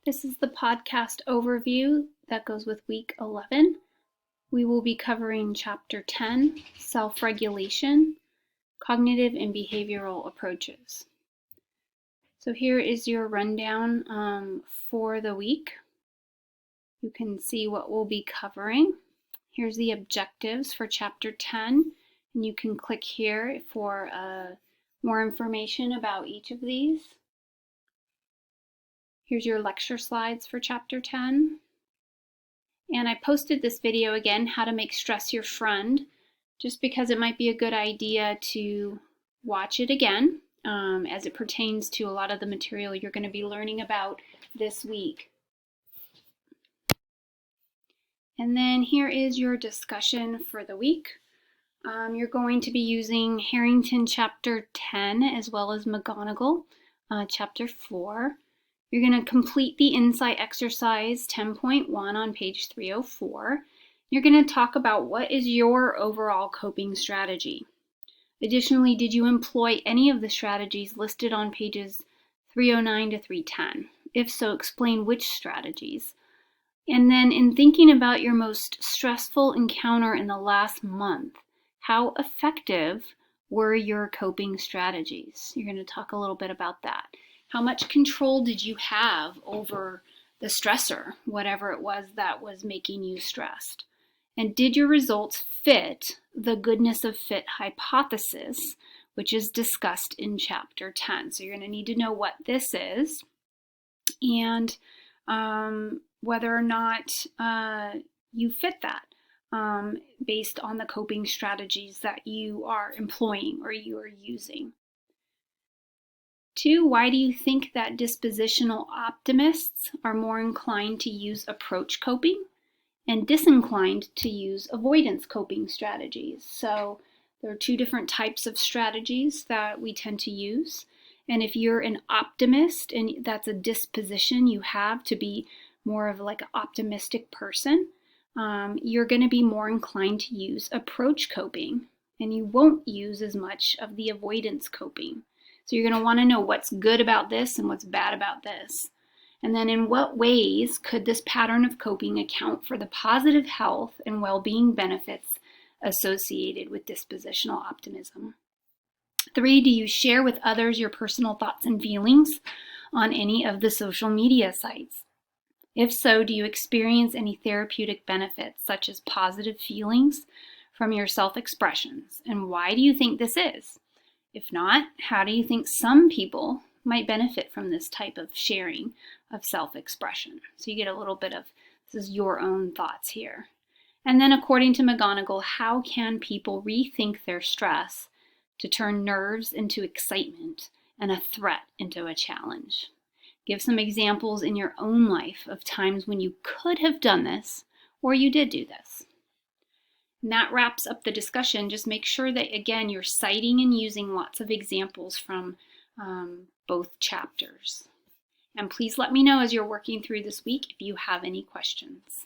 This is the podcast overview that goes with week 11. We will be covering chapter 10, self-regulation, cognitive and behavioral approaches. So here is your rundown for the week. You can see what we'll be covering. Here's the objectives for chapter 10, and you can click here for more information about each of these. Here's your lecture slides for chapter 10. And I posted this video again, how to make stress your friend, just because it might be a good idea to watch it again as it pertains to a lot of the material you're going to be learning about this week. And then here is your discussion for the week. You're going to be using Harrington chapter 10 as well as McGonigal chapter 4. You're going to complete the insight exercise 10.1 on page 304. You're going to talk about what is your overall coping strategy. Additionally, did you employ any of the strategies listed on pages 309 to 310? If so, explain which strategies. And then in thinking about your most stressful encounter in the last month, how effective were your coping strategies? You're going to talk a little bit about that. How much control did you have over the stressor, whatever it was that was making you stressed? And did your results fit the goodness of fit hypothesis, which is discussed in chapter 10? So you're going to need to know what this is and whether or not you fit that based on the coping strategies that you are employing or you are using. 2, why do you think that dispositional optimists are more inclined to use approach coping and disinclined to use avoidance coping strategies? So there are 2 different types of strategies that we tend to use. And if you're an optimist and that's a disposition you have to be more of like an optimistic person, you're going to be more inclined to use approach coping, and you won't use as much of the avoidance coping. So you're going to want to know what's good about this and what's bad about this. And then in what ways could this pattern of coping account for the positive health and well-being benefits associated with dispositional optimism? 3, do you share with others your personal thoughts and feelings on any of the social media sites? If so, do you experience any therapeutic benefits such as positive feelings from your self-expressions? And why do you think this is? If not, how do you think some people might benefit from this type of sharing of self-expression? So you get a little bit of, this is your own thoughts here. And then according to McGonigal, how can people rethink their stress to turn nerves into excitement and a threat into a challenge? Give some examples in your own life of times when you could have done this or you did do this. And that wraps up the discussion. Just make sure that, again, you're citing and using lots of examples from both chapters. And please let me know as you're working through this week if you have any questions.